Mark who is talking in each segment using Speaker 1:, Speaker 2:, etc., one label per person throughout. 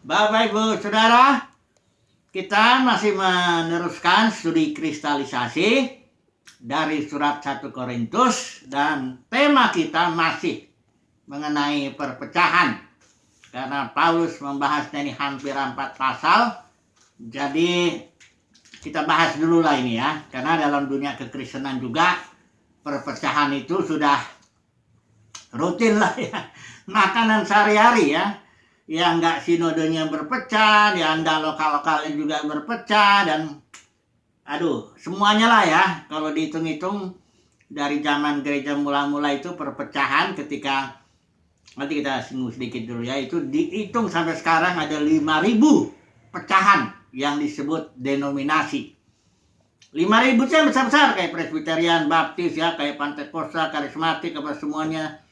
Speaker 1: Bapak Ibu Saudara, kita masih meneruskan studi kristalisasi dari surat 1 Korintus dan tema kita masih mengenai perpecahan. Karena Paulus membahasnya ini hampir 4 pasal. Jadi kita bahas dulu lah ini ya. Karena dalam dunia kekristenan juga perpecahan itu sudah rutin lah ya. Makanan sehari-hari ya. Yang nggak sinodenya berpecah, ya anda lokal-lokalnya juga berpecah, dan semuanya lah ya. Kalau dihitung-hitung dari zaman gereja mula-mula itu perpecahan ketika, nanti kita singgung sedikit dulu ya, itu dihitung sampai sekarang ada 5.000 pecahan yang disebut denominasi. 5.000 itu yang besar-besar kayak Presbyterian, Baptis ya, kayak Pentakosta, Karismatik, apa semuanya.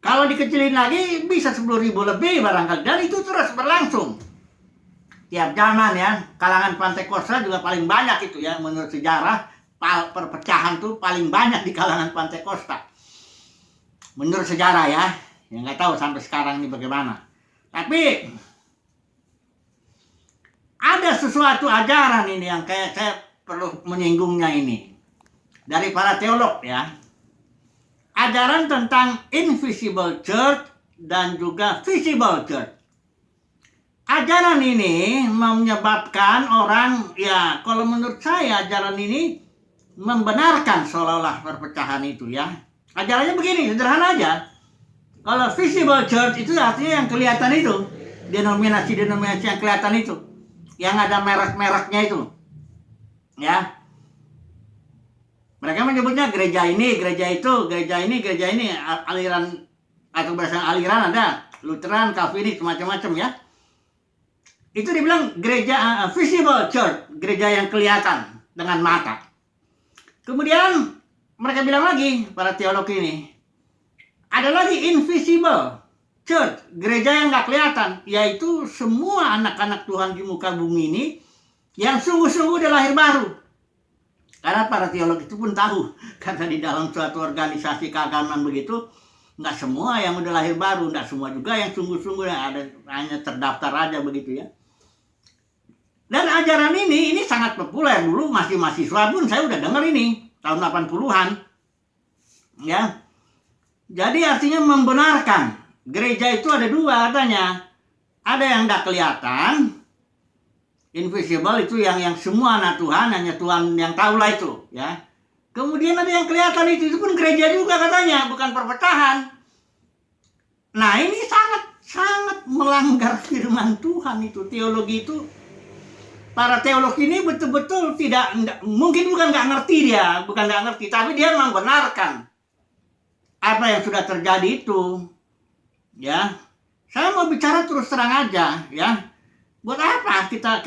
Speaker 1: Kalau dikecilin lagi bisa 10.000 lebih barangkali, dan itu terus berlangsung tiap zaman ya. Kalangan Pentakosta juga paling banyak itu ya, menurut sejarah perpecahan tuh paling banyak di kalangan Pentakosta menurut sejarah ya. Yang nggak tahu sampai sekarang ini bagaimana. Tapi ada sesuatu ajaran ini yang kayak saya perlu menyinggungnya ini dari para teolog ya. Ajaran tentang invisible church dan juga visible church. Ajaran ini menyebabkan orang, ya kalau menurut saya ajaran ini membenarkan seolah-olah perpecahan itu ya. Ajarannya begini, sederhana aja. Kalau visible church itu artinya yang kelihatan itu. Denominasi-denominasi yang kelihatan itu. Yang ada merek-mereknya itu. Ya. Mereka menyebutnya gereja ini, gereja itu, gereja ini, aliran atau bahasa aliran ada, Lutheran, Calvinis, macam-macam ya. Itu dibilang gereja visible church, gereja yang kelihatan dengan mata. Kemudian mereka bilang lagi, para teolog ini, ada lagi invisible church, gereja yang nggak kelihatan, yaitu semua anak-anak Tuhan di muka bumi ini yang sungguh-sungguh udah lahir baru. Karena para teolog itu pun tahu, karena di dalam suatu organisasi keagamaan begitu, nggak semua yang udah lahir baru, nggak semua juga yang sungguh-sungguh, ada hanya terdaftar aja begitu ya. Dan ajaran ini sangat populer dulu, masih mahasiswa pun saya udah dengar ini, tahun 80-an. Ya. Jadi artinya membenarkan, gereja itu ada dua adanya. Ada yang nggak kelihatan, invisible itu yang semua anak Tuhan, hanya Tuhan yang tahu lah itu ya. Kemudian ada yang kelihatan itu pun gereja juga katanya, bukan perpecahan. Nah ini sangat melanggar firman Tuhan itu. Teologi itu, para teolog ini betul-betul mungkin bukan nggak ngerti dia, bukan nggak ngerti, tapi dia membenarkan apa yang sudah terjadi itu ya. Saya mau bicara terus terang aja ya. Buat apa kita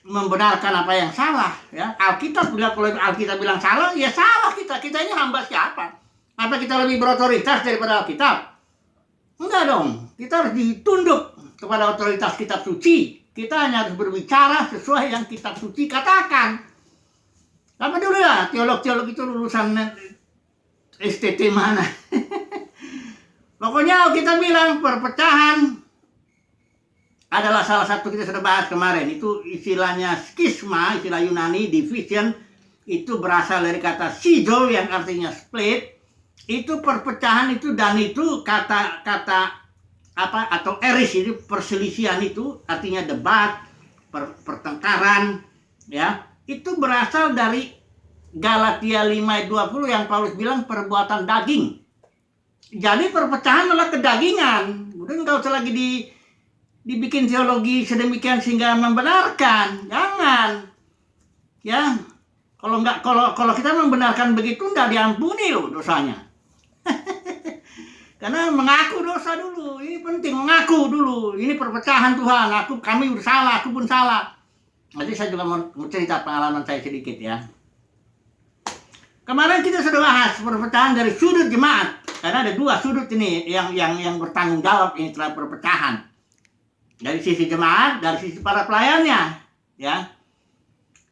Speaker 1: membenarkan apa yang salah ya? Alkitab bilang, kalau Alkitab bilang salah, ya salah kita. Kita ini hamba siapa? Apa kita lebih berotoritas daripada Alkitab? Enggak dong. Kita harus ditunduk kepada otoritas kitab suci. Kita hanya harus berbicara sesuai yang kitab suci katakan. Apa dulu ya? Teolog-teolog itu lulusan STT mana? Pokoknya kita bilang perpecahan adalah salah satu, kita sudah bahas kemarin, itu istilahnya skisma, istilah Yunani, division, itu berasal dari kata schizo yang artinya split, itu perpecahan itu, dan itu kata apa atau eris, itu perselisihan, itu artinya debat, pertengkaran ya. Itu berasal dari Galatia 5:20 yang Paulus bilang perbuatan daging. Jadi perpecahan adalah kedagingan. Udah nggak usah lagi dibikin teologi sedemikian sehingga membenarkan. Jangan. Ya. Kalau kita membenarkan begitu enggak diampuni loh dosanya. Karena mengaku dosa dulu. Ini penting, mengaku dulu. Ini perpecahan Tuhan. Kami bersalah, aku pun salah. Nanti saya juga mau cerita pengalaman saya sedikit ya. Kemarin kita sudah bahas perpecahan dari sudut jemaat. Karena ada dua sudut ini yang bertanggung jawab ini terhadap perpecahan. Dari sisi jemaat, dari sisi para pelayannya, ya.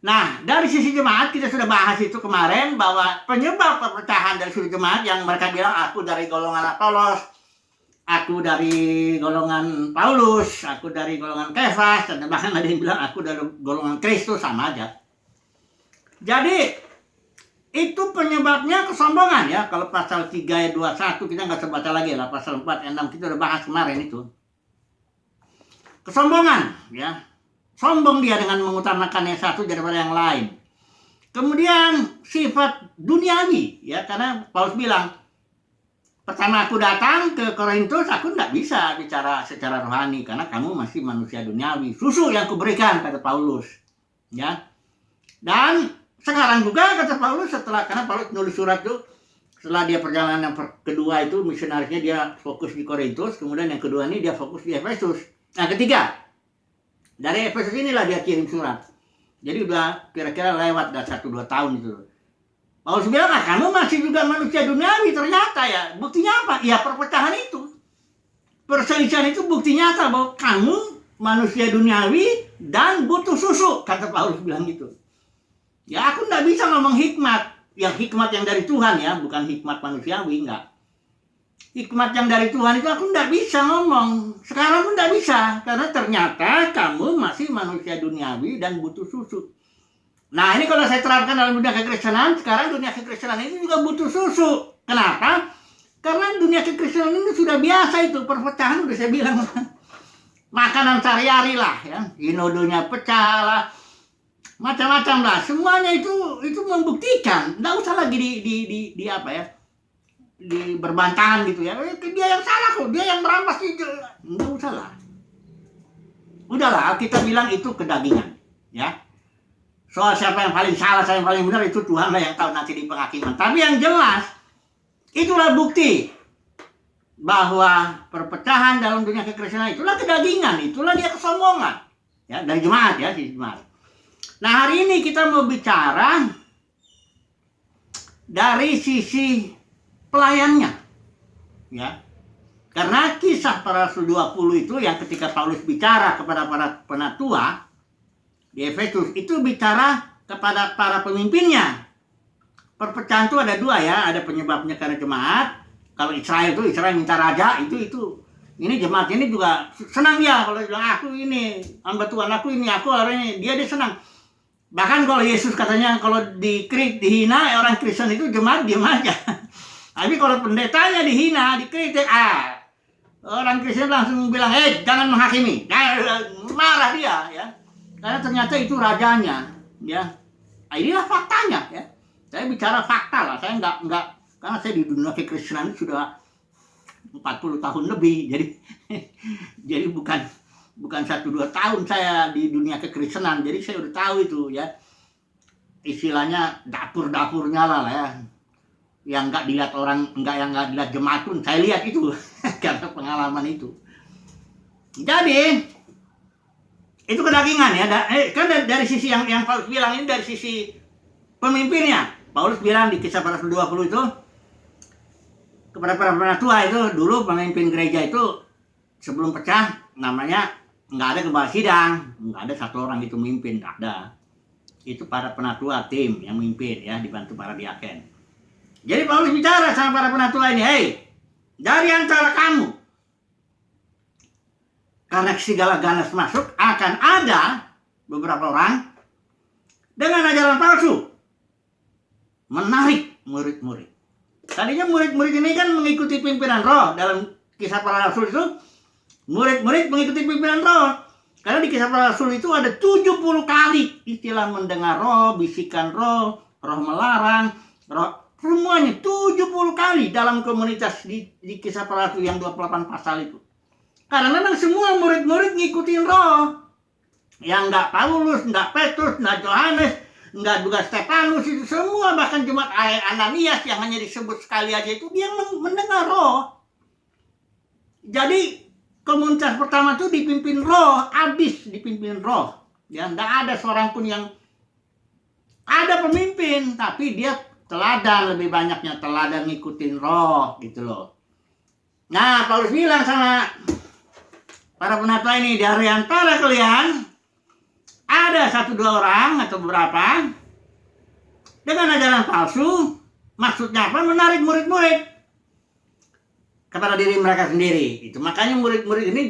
Speaker 1: Nah, dari sisi jemaat kita sudah bahas itu kemarin, bahwa penyebab perpecahan dari sudut jemaat yang mereka bilang aku dari golongan Apolos, aku dari golongan Paulus, aku dari golongan Kefas, dan bahkan ada yang bilang aku dari golongan Kristus, sama aja. Jadi itu penyebabnya kesombongan ya. Kalau pasal 3 ayat 21 kita nggak sebaca lagi lah, pasal 4 ayat 6 kita udah bahas kemarin itu. Kesombongan ya. Sombong dia dengan mengutamakan yang satu daripada yang lain. Kemudian sifat duniawi ya, karena Paulus bilang, pertama aku datang ke Korintus, aku tidak bisa bicara secara rohani karena kamu masih manusia duniawi. Susu yang kuberikan, kata Paulus. Ya. Dan sekarang juga kata Paulus, karena Paulus nulis surat itu setelah dia perjalanan yang kedua itu misionarisnya dia fokus di Korintus, kemudian yang kedua ini dia fokus di Efesus. Nah, ketiga dari Efesus inilah dia kirim surat. Jadi udah kira-kira lewat dah 1-2 tahun itu. Paulus bilang, kamu masih juga manusia duniawi ternyata ya. Buktinya apa? Ya perpecahan itu. Perselisihan itu bukti nyata bahwa kamu manusia duniawi dan butuh susu. Kata Paulus bilang gitu. Ya aku nggak bisa ngomong hikmat. Yang hikmat yang dari Tuhan ya. Bukan hikmat manusiawi, enggak. Hikmat yang dari Tuhan itu aku nggak bisa ngomong. Sekarang pun nggak bisa. Karena ternyata kamu masih manusia duniawi dan butuh susu. Nah ini kalau saya terapkan dalam dunia kekristenan, sekarang dunia kekristenan ini juga butuh susu. Kenapa? Karena dunia kekristenan ini sudah biasa itu. Perpecahan udah saya bilang. Makanan sehari-hari lah ya. Inodonya pecah lah. Macam-macam lah. Semuanya itu membuktikan. Nggak usah lagi di apa ya. Di berbantahan gitu ya. Dia yang salah kok. Dia yang merampas itu. Nggak usah lah. Udahlah kita bilang itu kedagingan. Ya. Soal siapa yang paling salah, siapa yang paling benar, itu Tuhanlah yang tahu nanti di penghakiman. Tapi yang jelas, itulah bukti bahwa perpecahan dalam dunia kekristenan itulah kedagingan, itulah dia kesombongan. Ya, dari jemaat ya, si jemaat. Nah hari ini kita mau bicara dari sisi pelayannya. Ya. Karena kisah para Rasul 20 itu yang ketika Paulus bicara kepada para penatua, di Efesus itu bicara kepada para pemimpinnya. Perpecahan itu ada dua ya, ada penyebabnya karena jemaat. Kalau Israel minta raja, itu ini jemaat ini juga senang dia kalau bilang aku ini hamba Tuhan, aku ini, aku orangnya, dia senang. Bahkan kalau Yesus katanya kalau dihina orang Kristen itu jemaat diam aja. Tapi kalau pendetanya dihina, dikritik, orang Kristen langsung bilang, jangan menghakimi, marah dia ya. Karena ternyata itu rajanya, ya. Inilah faktanya, ya. Saya bicara fakta lah, saya enggak karena saya di dunia kekristenan sudah 40 tahun lebih, jadi bukan 1-2 tahun saya di dunia kekristenan, jadi saya udah tahu itu, ya. Istilahnya dapur-dapurnya lah ya. Yang enggak dilihat orang, yang enggak dilihat jemaat pun saya lihat itu karena pengalaman itu. Jadi itu kedagingan ya, kan dari sisi yang Paulus bilang ini dari sisi pemimpinnya. Paulus bilang di kisah para Rasul 20 itu kepada para penatua itu, dulu pemimpin gereja itu sebelum pecah namanya nggak ada kepala sidang, nggak ada satu orang itu memimpin, nggak ada. Itu para penatua tim yang memimpin ya, dibantu para diaken. Jadi Paulus bicara sama para penatua ini, dari antara kamu, karena segala ganas masuk, akan ada beberapa orang dengan ajaran palsu menarik murid-murid. Tadinya murid-murid ini kan mengikuti pimpinan roh. Dalam kisah para rasul itu, murid-murid mengikuti pimpinan roh. Karena di kisah para rasul itu ada 70 kali istilah mendengar roh, bisikan roh, roh melarang, roh, semuanya 70 kali dalam komunitas di kisah para rasul yang 28 pasal itu. Karena memang semua murid-murid ngikutin roh. Yang enggak Paulus, enggak Petrus, enggak Yohanes, enggak juga Stefanus, itu semua, bahkan jemaat Ananias yang hanya disebut sekali aja itu dia mendengar roh. Jadi komunitas pertama itu dipimpin roh, habis dipimpin roh. Ya, enggak ada seorang pun yang ada pemimpin, tapi dia teladan, lebih banyaknya teladan ngikutin roh gitu loh. Nah, Paulus bilang sama para penatua ini, dari antara kalian ada 1-2 orang atau beberapa dengan ajaran palsu, maksudnya apa? Menarik murid-murid. kepada diri mereka sendiri. Itu makanya murid-murid ini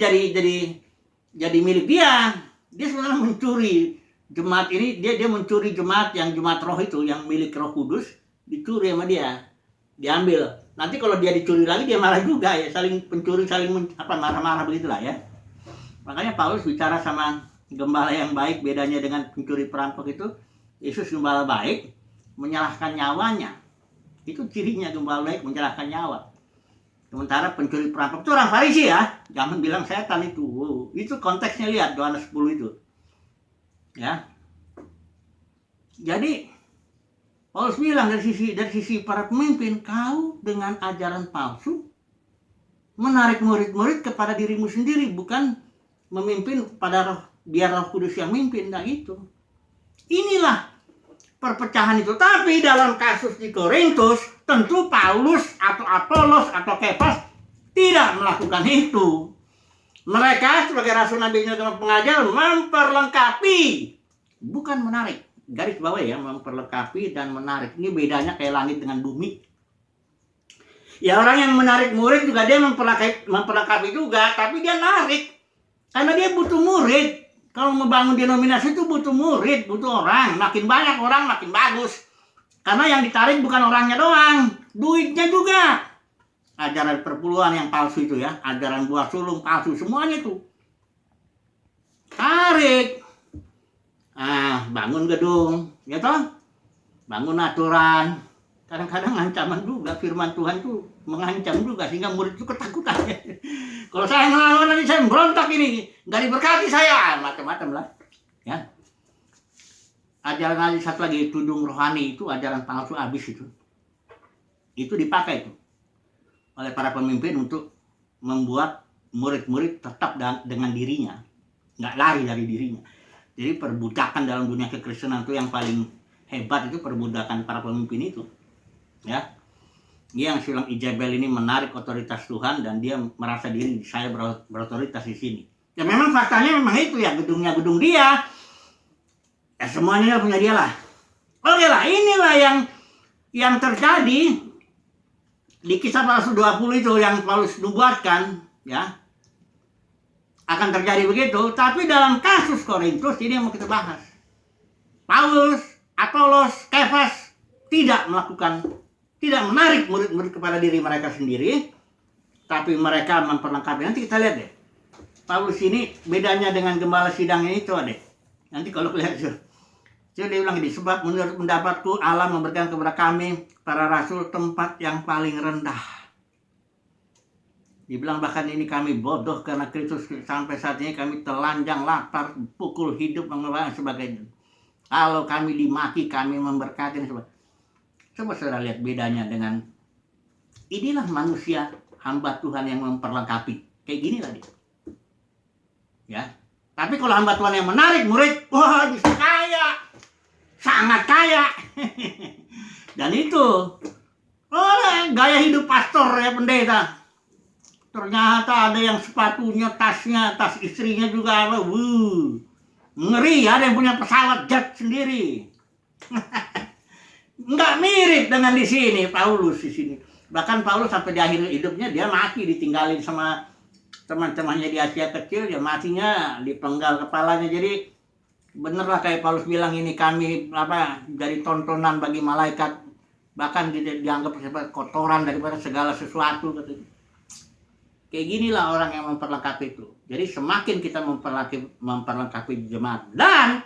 Speaker 1: jadi milik dia. Dia sebenarnya mencuri jemaat ini, dia mencuri jemaat yang jemaat roh itu, yang milik Roh Kudus, dicuri sama dia, diambil. Nanti kalau dia dicuri lagi dia marah juga ya, saling pencuri, saling marah-marah begitulah ya. Makanya Paulus bicara sama gembala yang baik, bedanya dengan pencuri perampok itu, Yesus gembala baik menyerahkan nyawanya. Itu cirinya gembala baik, menyerahkan nyawa. Sementara pencuri perampok itu orang Farisi ya, jangan bilang setan itu. Wow. Itu konteksnya, lihat Yohanes 10 itu. Ya. Jadi Paulus bilang dari sisi para pemimpin, kau dengan ajaran palsu menarik murid-murid kepada dirimu sendiri, bukan memimpin pada biar Roh Kudus yang mimpin. Nah itu. Inilah perpecahan itu. Tapi dalam kasus di Korintus, tentu Paulus atau Apolos atau Kefas tidak melakukan itu. Mereka sebagai rasul, nabi, dan pengajar memperlengkapi, bukan menarik. Garis bawah ya, memperlengkapi dan menarik. Ini bedanya kayak langit dengan bumi. Ya orang yang menarik murid juga dia memperlengkapi juga, tapi dia narik. Karena dia butuh murid. Kalau membangun denominasi itu butuh murid, butuh orang. Makin banyak orang makin bagus. Karena yang ditarik bukan orangnya doang, duitnya juga. Ajaran perpuluhan yang palsu itu ya, ajaran buah sulung palsu, semuanya itu. Tarik. Bangun gedung, ya toh? Bangun aturan. Kadang-kadang ancaman juga, firman Tuhan tuh mengancam juga, sehingga murid itu ketakutan. Kalau saya ngelawan nanti saya berontak ini, nggak diberkati saya, macam-macam lah. Ya. Ajaran satu lagi, tudung rohani, itu ajaran palsu abis itu. Itu dipakai itu oleh para pemimpin untuk membuat murid-murid tetap dengan dirinya, nggak lari dari dirinya. Jadi perbudakan dalam dunia kekristenan itu yang paling hebat, itu perbudakan para pemimpin itu. Ya, dia yang silang Ijabel ini menarik otoritas Tuhan dan dia merasa diri saya berotoritas di sini. Ya memang faktanya memang itu ya, gedungnya gedung dia. Ya semuanya punya dia lah. Oke lah, inilah yang terjadi di Kisah Rasul 20 itu yang Paulus nubuatkan, ya. Akan terjadi begitu, tapi dalam kasus Korintus ini yang mau kita bahas. Paulus, Apolos, Kefas tidak menarik murid-murid kepada diri mereka sendiri, tapi mereka memperlengkapi. Nanti kita lihat deh. Paulus ini bedanya dengan gembala sidang ini, coba deh. Nanti kalau lihat itu. Jadi dia bilang gini, sebab menurut pendapatku Allah memberikan kepada kami, para rasul, tempat yang paling rendah. Dibilang bahkan ini kami bodoh karena Kristus, sampai saat ini kami telanjang, lapar, pukul hidup, dan sebagainya. Kalau kami dimaki, kami memberkati. Coba saudara lihat bedanya dengan, inilah manusia hamba Tuhan yang memperlengkapi. Kayak gini tadi. Ya. Tapi kalau hamba Tuhan yang menarik murid, wah bisa kaya. Sangat kaya. Dan itu gaya hidup pastor ya, pendeta. Ternyata ada yang sepatunya, tasnya, tas istrinya juga apa. Ngeri, ada yang punya pesawat jet sendiri. Enggak mirip dengan di sini, Paulus di sini. Bahkan Paulus sampai di akhir hidupnya dia mati, ditinggalin sama teman-temannya di Asia Kecil, dia matinya dipenggal kepalanya. Jadi benerlah kayak Paulus bilang, ini kami jadi tontonan bagi malaikat, bahkan dianggap sebagai kotoran daripada segala sesuatu. Kayak ginilah orang yang memperlengkapi itu. Jadi semakin kita memperlengkapi jemaat dan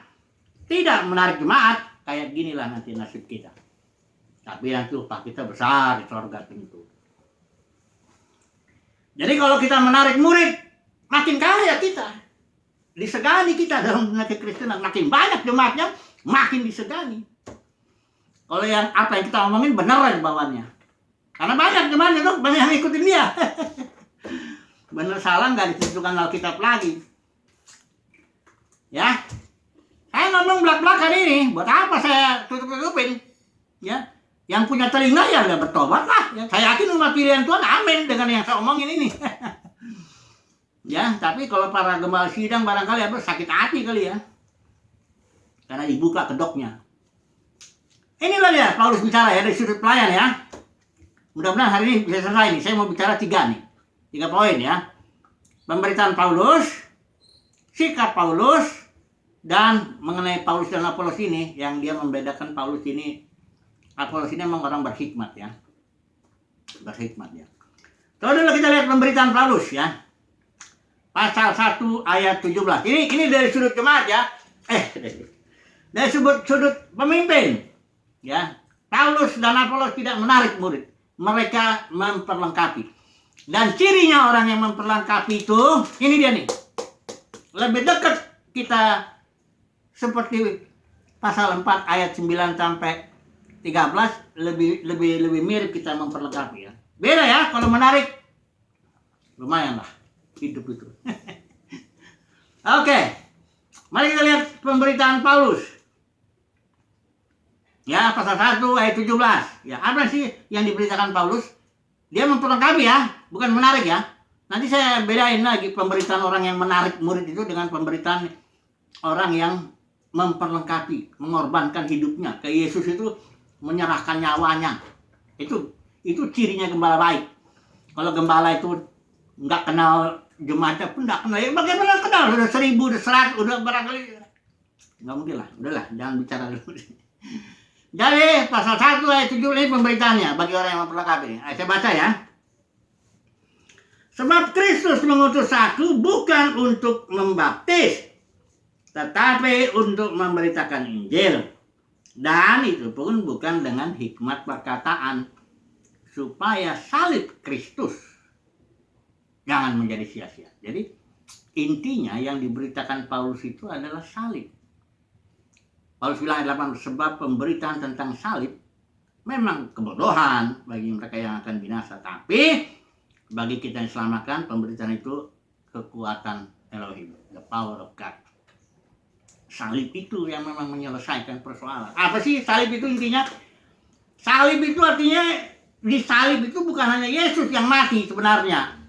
Speaker 1: tidak menarik jemaat, kayak ginilah nanti nasib kita. Tapi nanti upah kita besar di surga tentu. Jadi kalau kita menarik murid, makin kaya kita. Disegani kita dalam dunia kekristenan. Makin banyak jemaatnya, makin disegani. Kalau yang apa yang kita omongin benar di bawahnya. Karena banyak jemaatnya tuh, banyak yang ikutin dia. Benar salah nggak ditentukan Alkitab lagi. Ya, saya ngomong belak-belakan ini, buat apa saya tutup-tutupin? Ya, yang punya telinga ya udah bertobat lah. Ya, saya yakin umat pilihan Tuhan amin dengan yang saya omongin ini. Ya, tapi kalau para gembala sidang barangkali sakit hati kali ya, karena dibuka kedoknya. Inilah ya Paulus bicara ya dari sudut pelayan ya. Mudah-mudahan hari ini bisa selesai nih. Saya mau bicara 3 poin ya. Pemberitaan Paulus, sikap Paulus, dan mengenai Paulus dan Apolos ini, yang dia membedakan Paulus ini, Apolos ini memang orang berhikmat ya. Berhikmat ya. Coba dulu kita lihat pemberitaan Paulus ya. Pasal 1 ayat 17. Ini dari sudut jemaat ya. Dari sudut pemimpin ya. Paulus dan Apolos tidak menarik murid. Mereka memperlengkapi. Dan cirinya orang yang memperlengkapi itu, ini dia nih. Lebih dekat kita seperti pasal 4 ayat 9 sampai 13, lebih mirip kita memperlengkapi ya. Beda ya, kalau menarik lumayan lah hidup itu. Oke. Mari kita lihat pemberitaan Paulus. Ya, pasal 1 ayat 17. Ya, apa sih yang diberitakan Paulus? Dia memperlengkapi ya, bukan menarik ya. Nanti saya bedain lagi pemberitaan orang yang menarik murid itu dengan pemberitaan orang yang memperlengkapi, mengorbankan hidupnya. Ke Yesus itu menyerahkan nyawanya. Itu cirinya gembala baik. Kalau gembala itu nggak kenal jemaatnya pun nggak kenal. Ya bagaimana kenal? Udah 1000, udah 100, udah barangkali. Nggak mungkin lah. Udahlah, jangan bicara dulu. Jadi pasal 1 ayat 7 ini pemberitaannya bagi orang yang memperlengkapi. Saya baca ya. Sebab Kristus mengutus aku bukan untuk membaptis, tetapi untuk memberitakan Injil. Dan itu pun bukan dengan hikmat perkataan, supaya salib Kristus jangan menjadi sia-sia. Jadi intinya yang diberitakan Paulus itu adalah salib. Paulus bilang ayat 8, sebab pemberitaan tentang salib memang kebodohan bagi mereka yang akan binasa. Tapi bagi kita yang diselamatkan, pemberitaan itu kekuatan Elohim, the power of God. Salib itu yang memang menyelesaikan persoalan. Apa sih salib itu intinya? Salib itu artinya, di salib itu bukan hanya Yesus yang mati sebenarnya.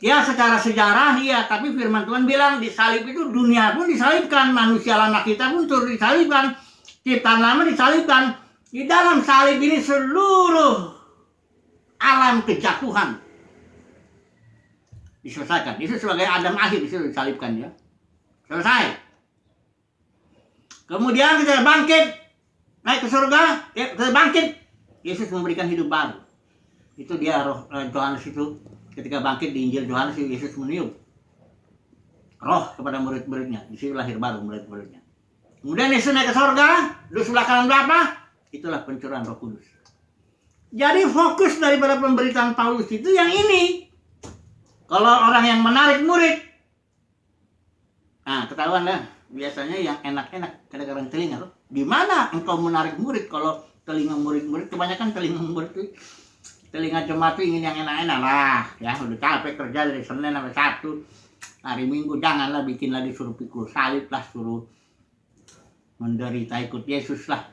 Speaker 1: Ya secara sejarah ya, tapi firman Tuhan bilang di salib itu dunia pun disalibkan, manusia lama kita pun turut disalibkan, ciptaan lama disalibkan. Di dalam salib ini seluruh alam kejatuhan diselesaikan. Itu sebagai Adam akhir itu disalibkan ya. Selesai. Kemudian kita bangkit, naik ke surga, kita bangkit, Yesus memberikan hidup baru. Itu dia roh Yohanes itu. Ketika bangkit di Injil Yohanes, Yesus meniup roh kepada murid-muridnya. Di situ lahir baru murid-muridnya. Kemudian Yesus naik ke surga, duduk sebelah kanan Bapa. Itulah pencurahan Roh Kudus. Jadi fokus daripada pemberitaan Paulus itu yang ini. Kalau orang yang menarik murid, nah ketahuan lah. Biasanya yang enak-enak kadang-kadang telinga tuh. Di mana engkau menarik murid? Kalau telinga murid-murid, kebanyakan telinga murid itu, telinga jemaat itu ingin yang enak-enak lah. Ya udah capek kerja dari Senin sampai Sabtu. Hari Minggu janganlah bikin lagi suruh pikul salib lah, suruh menderita ikut Yesus lah.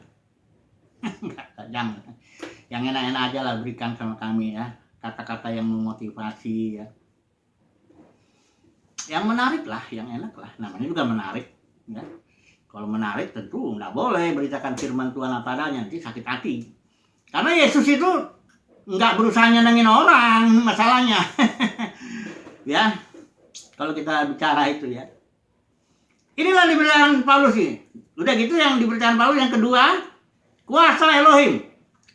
Speaker 1: Jangan. Yang enak-enak aja lah berikan sama kami ya. Kata-kata yang memotivasi ya. Yang menarik lah, yang enak lah. Namanya juga menarik. Ya. Kalau menarik tentu nggak boleh beritakan firman Tuhan apa adanya, nanti sakit hati. Karena Yesus itu nggak berusaha nyenengin orang masalahnya. Ya, kalau kita bicara itu ya. Inilah diberitakan Paulus ini. Udah gitu yang diberitakan Paulus yang kedua, kuasa Elohim.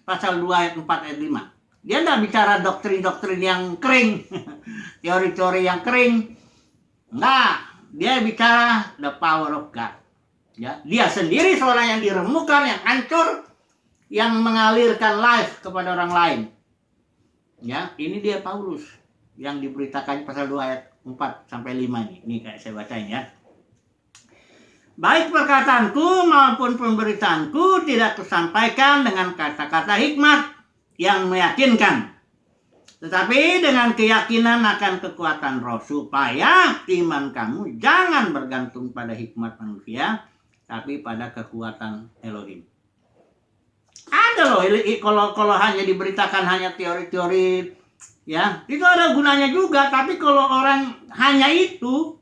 Speaker 1: Pasal 2 ayat 4 ayat 5. Dia nggak bicara doktrin-doktrin yang kering, teori-teori yang kering. Nah, dia bicara the power of God. Ya, dia sendiri seorang yang diremukkan, yang hancur, yang mengalirkan life kepada orang lain. Ya, ini dia Paulus yang diberitakan pasal 2 ayat 4 sampai 5 ini. Ini kayak saya bacain ya. Baik perkataanku maupun pemberitaanku tidak kusampaikan dengan kata-kata hikmat yang meyakinkan, tetapi dengan keyakinan akan kekuatan roh, supaya iman kamu jangan bergantung pada hikmat manusia, tapi pada kekuatan Elohim. Ada loh, kalau hanya diberitakan hanya teori-teori, ya itu ada gunanya juga. Tapi kalau orang hanya itu,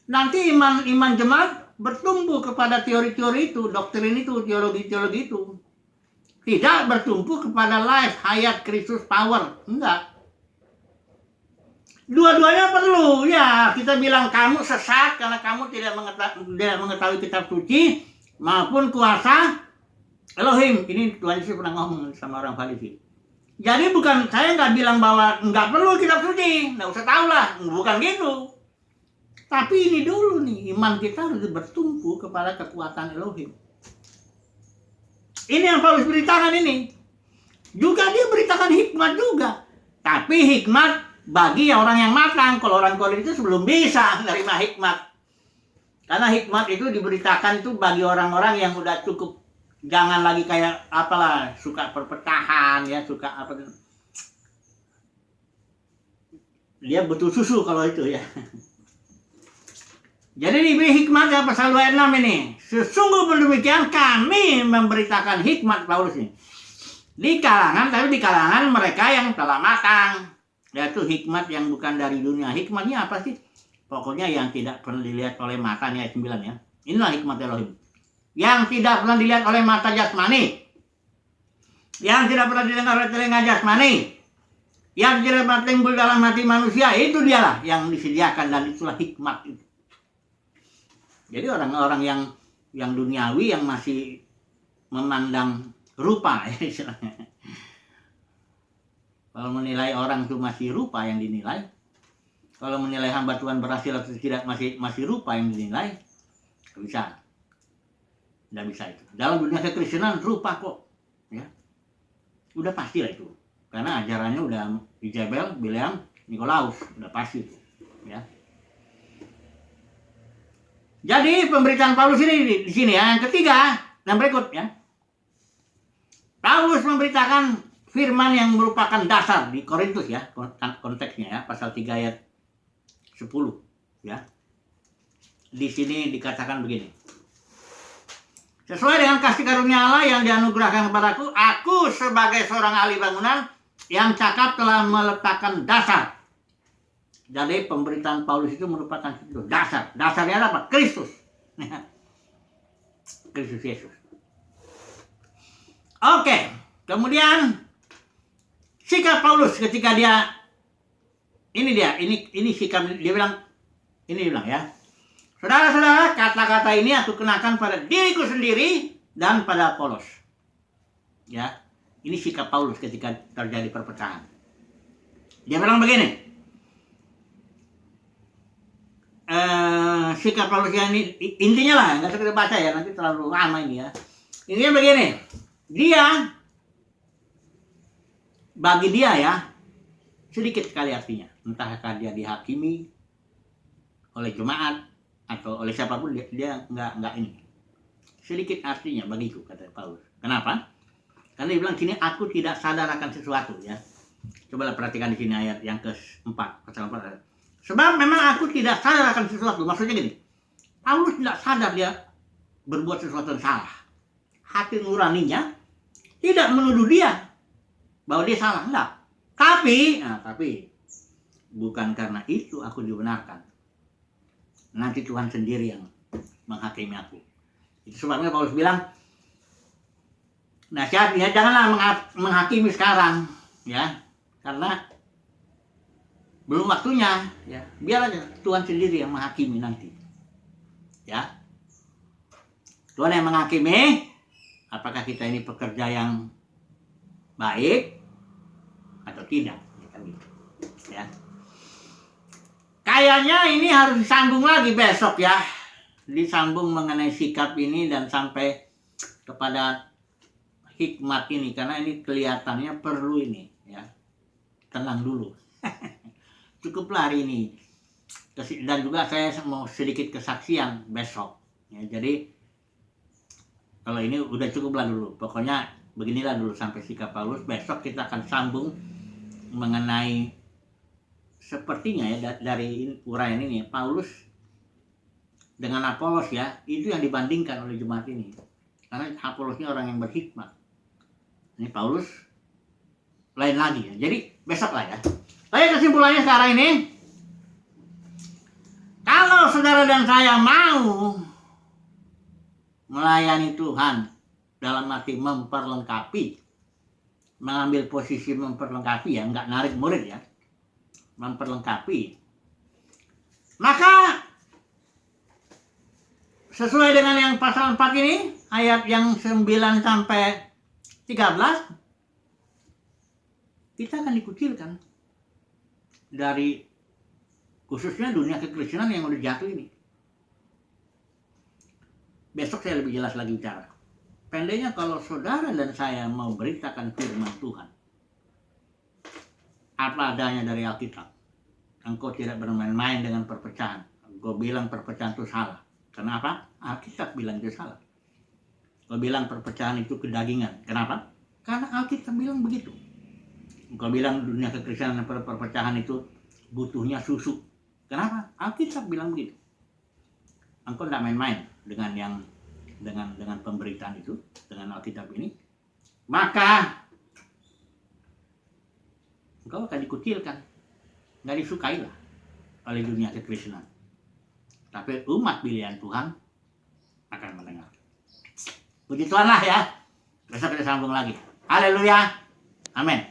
Speaker 1: nanti iman jemaat bertumbuh kepada teori-teori itu, doktrin itu, teologi-teologi itu. Tidak bertumpu kepada life, hayat, Kristus, power. Enggak. Dua-duanya perlu. Ya, kita bilang kamu sesat karena kamu tidak mengetahui kitab suci maupun kuasa Elohim. Ini Tuhan Yesus pernah ngomong sama orang Farisi. Jadi bukan, saya nggak bilang bahwa nggak perlu kitab suci, nggak usah tahu lah, bukan gitu. Tapi ini dulu nih, iman kita harus bertumpu kepada kekuatan Elohim. Ini yang Paulus beritakan ini. Juga dia beritakan hikmat juga. Tapi hikmat bagi orang yang matang. Kalau orang Korintus belum bisa menerima hikmat. Karena hikmat itu diberitakan itu bagi orang-orang yang udah cukup. Jangan lagi kayak apalah, suka perpetahan ya, suka apa. Dia butuh susu kalau itu ya. Jadi diberi hikmat ya, pasal 26 ini. Sesungguh demikian kami memberitakan hikmat Paulus ini. Di kalangan mereka yang telah matang. Yaitu hikmat yang bukan dari dunia. Hikmatnya apa sih? Pokoknya yang tidak pernah dilihat oleh mata, ayat 9 ya. Inilah hikmat Elohim. Yang tidak pernah dilihat oleh mata jasmani. Yang tidak pernah didengar oleh telinga jasmani. Yang tidak pernah timbul dalam hati manusia. Itu dialah yang disediakan, dan itulah hikmat itu. Jadi orang-orang yang duniawi yang masih memandang rupa ya istilahnya. Kalau menilai orang itu masih rupa yang dinilai. Kalau menilai hamba Tuhan berhasil atau tidak masih rupa yang dinilai. Tidak bisa. Tidak bisa itu. Dalam dunia kekristenan rupa kok. Ya. Udah pasti lah itu. Karena ajarannya udah Jezebel, Bileam, Nikolaus. Udah pasti itu. Ya. Jadi pemberitaan Paulus ini di sini ya. Yang ketiga, yang berikut ya. Paulus memberitakan firman yang merupakan dasar di Korintus ya, konteksnya ya, pasal 3 ayat 10 ya. Di sini dikatakan begini. Sesuai dengan kasih karunia Allah yang dianugerahkan kepadaku, aku sebagai seorang ahli bangunan yang cakap telah meletakkan dasar. Jadi pemberitaan Paulus itu merupakan dasar. Dasarnya apa? Kristus. Kristus Yesus. Oke, kemudian sikap Paulus ketika ini sikap dia bilang ya. Saudara-saudara, kata-kata ini aku kenakan pada diriku sendiri dan pada Apolos. Ya, ini sikap Paulus ketika terjadi perpecahan. Dia bilang begini. Sikap Paulus ini intinya lah, nggak usah kita baca ya, nanti terlalu lama ini ya. Intinya begini. Bagi dia ya, sedikit sekali artinya. Entahkah dia dihakimi oleh jemaat atau oleh siapapun, dia nggak ini. Sedikit artinya bagiku, kata Paulus. Kenapa? Karena dia bilang sini, aku tidak sadar akan sesuatu ya. Cobalah perhatikan di sini ayat yang ke-4, pasal 4. Sebab memang aku tidak sadar akan sesuatu. Maksudnya gini, Paulus tidak sadar dia berbuat sesuatu yang salah. Hati nuraninya tidak menuduh dia bahwa dia salah, enggak. Tapi bukan karena itu aku dibenarkan. Nanti Tuhan sendiri yang menghakimi aku. Itu sebabnya Paulus bilang, nasihatnya janganlah menghakimi sekarang, ya, karena belum waktunya, ya. Biar aja Tuhan sendiri yang menghakimi nanti, ya. Tuhan yang menghakimi apakah kita ini pekerja yang baik atau tidak, ya. Kayaknya ini harus disambung lagi besok ya, disambung mengenai sikap ini dan sampai kepada hikmat ini, karena ini kelihatannya perlu ini ya. Tenang dulu. Cukuplah hari ini. Dan juga saya mau sedikit kesaksian besok ya. Jadi kalau ini udah cukuplah dulu. Pokoknya beginilah dulu sampai sikap Paulus. Besok kita akan sambung mengenai sepertinya ya, dari uraian ini Paulus dengan Apolos ya, itu yang dibandingkan oleh jemaat ini. Karena Apolosnya orang yang berhikmat. Ini Paulus lain lagi ya. Jadi besok lah ya. Tapi kesimpulannya sekarang ini, kalau saudara dan saya mau melayani Tuhan dalam arti memperlengkapi, mengambil posisi memperlengkapi ya, nggak narik murid ya, memperlengkapi, maka sesuai dengan yang pasal 4 ini, ayat yang 9 sampai 13, kita akan dikucilkan dari khususnya dunia kekristenan yang udah jatuh ini. Besok saya lebih jelas lagi bicara. Pendeknya kalau saudara dan saya mau beritakan firman Tuhan, apa adanya dari Alkitab, engkau tidak bermain-main dengan perpecahan. Engkau bilang perpecahan itu salah. Kenapa? Alkitab bilang itu salah. Engkau bilang perpecahan itu kedagingan. Kenapa? Karena Alkitab bilang begitu. Engkau bilang dunia kekristenan dan perpecahan itu butuhnya susu. Kenapa? Alkitab bilang begitu. Engkau tidak main-main dengan pemberitaan itu, dengan Alkitab ini, maka engkau akan dikucilkan, nggak disukailah oleh dunia kekristenan. Tapi umat pilihan Tuhan akan mendengar. Puji Tuhan lah ya. Besok kita sambung lagi. Haleluya. Amin.